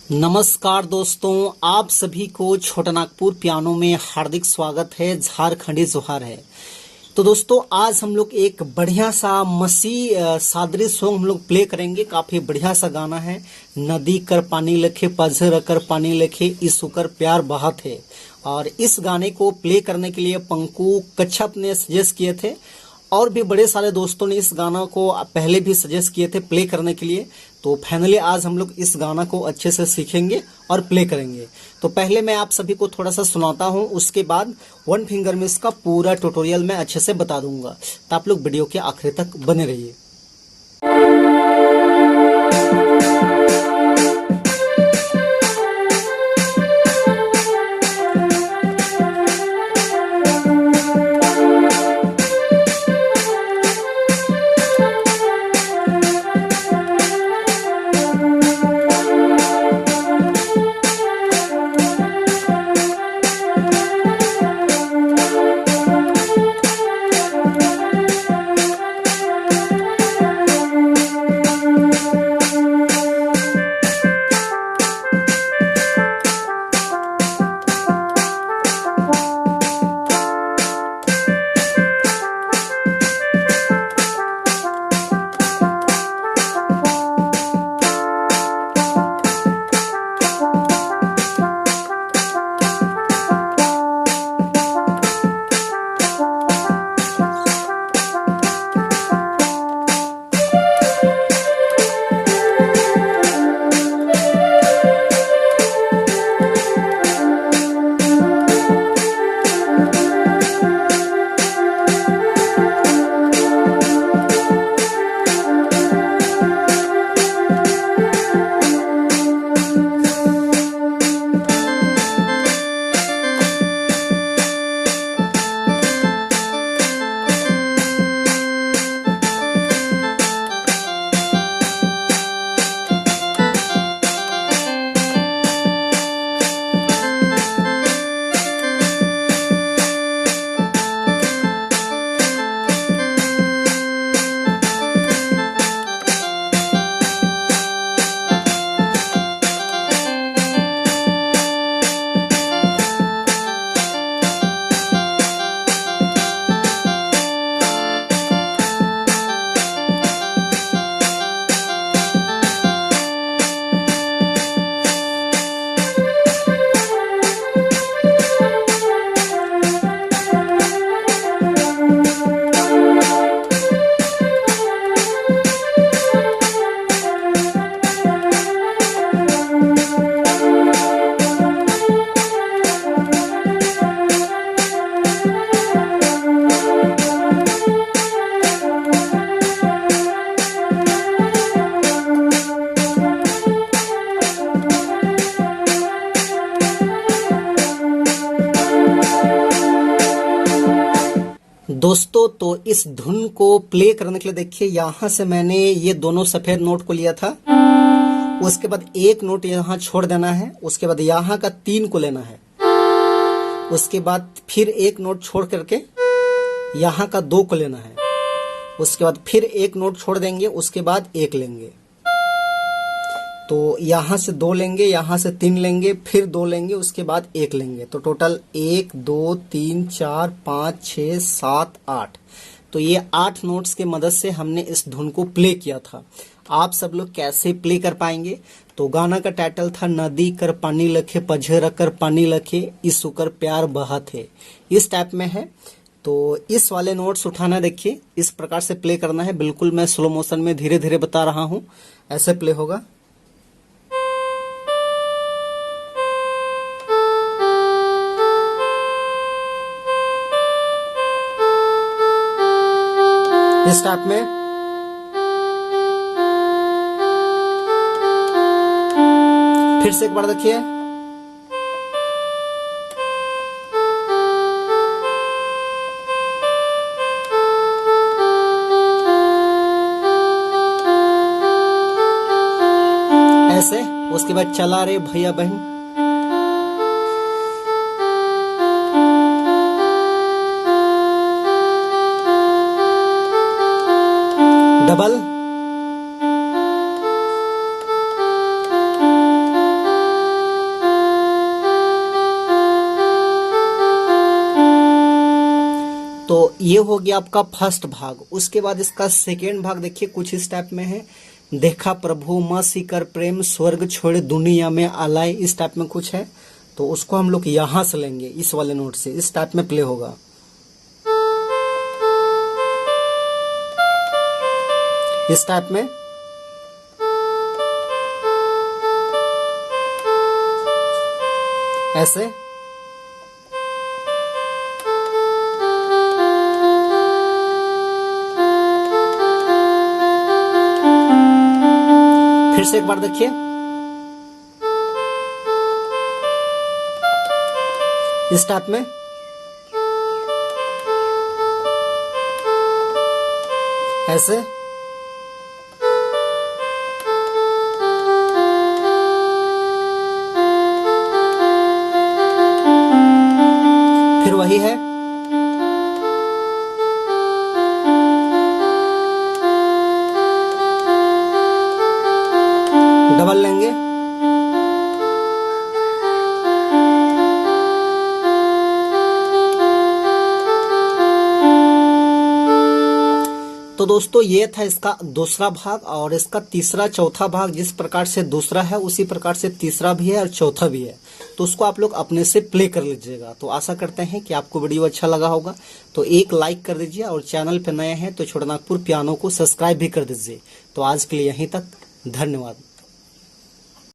नमस्कार दोस्तों, आप सभी को छोटा नागपुर पियानो में हार्दिक स्वागत है। झारखंडी जोहार है। तो दोस्तों, आज हम लोग एक बढ़िया सा मसी सादरी सॉन्ग हम लोग प्ले करेंगे। काफी बढ़िया सा गाना है। नदी कर पानी लखे, पझर कर पानी लखे, इस उकर प्यार बहात है। और इस गाने को प्ले करने के लिए पंकु कच्छप ने सजेस्ट किए थे और भी बड़े सारे दोस्तों ने इस गाना को पहले भी सजेस्ट किए थे प्ले करने के लिए। तो फाइनली आज हम लोग इस गाना को अच्छे से सीखेंगे और प्ले करेंगे। तो पहले मैं आप सभी को थोड़ा सा सुनाता हूं, उसके बाद वन फिंगर में इसका पूरा ट्यूटोरियल मैं अच्छे से बता दूंगा। तो आप लोग वीडियो के आखिर तक बने रहिए। दोस्तों, तो इस धुन को प्ले करने के लिए देखिए, यहाँ से मैंने ये दोनों सफेद नोट को लिया था। उसके बाद एक नोट यहाँ छोड़ देना है। उसके बाद यहाँ का 3 को लेना है। उसके बाद फिर एक नोट छोड़ करके यहाँ का 2 को लेना है। उसके बाद फिर एक नोट छोड़ देंगे, उसके बाद 1 लेंगे। तो यहाँ से 2 लेंगे, यहाँ से 3 लेंगे, फिर 2 लेंगे, उसके बाद 1 लेंगे। तो टोटल 1 2 3 4 5 6 7 8। तो ये 8 नोट्स के मदद से हमने इस धुन को प्ले किया था। आप सब लोग कैसे प्ले कर पाएंगे? तो गाना का टाइटल था नदी कर पानी लखे, पझर कर पानी लखे, इस उकर प्यार बहात है। इस टाइप में है। तो इस वाले नोट्स उठाना, देखिए इस प्रकार से प्ले करना है। बिल्कुल मैं स्लो मोशन में धीरे धीरे बता रहा हूँ, ऐसे प्ले होगा। इस टाइप में। फिर से एक बार देखिए। ऐसे। उसके बाद चला रे भैया बहन। डबल। ये हो गया आपका फर्स्ट भाग। उसके बाद इसका सेकेंड भाग देखिए कुछ इस टाइप में है। देखा प्रभु माँ सीकर प्रेम स्वर्ग छोड़े दुनिया में आलाए, इस टाइप में कुछ है। तो उसको हम लोग यहां से लेंगे, इस वाले नोट से, इस टाइप में प्ले होगा। इस टाइप में ऐसे। फिर से एक बार देखिए, इस टाइप में ऐसे। फिर वही है, डबल लेंगे। तो दोस्तों ये था इसका दूसरा भाग, और इसका तीसरा चौथा भाग जिस प्रकार से दूसरा है उसी प्रकार से तीसरा भी है और चौथा भी है। तो उसको आप लोग अपने से प्ले कर लीजिएगा। तो आशा करते हैं कि आपको वीडियो अच्छा लगा होगा। तो एक लाइक कर दीजिए, और चैनल पे नए हैं तो छोटा नागपुर पियानो को सब्सक्राइब भी कर दीजिए। तो आज के लिए यहीं तक, धन्यवाद।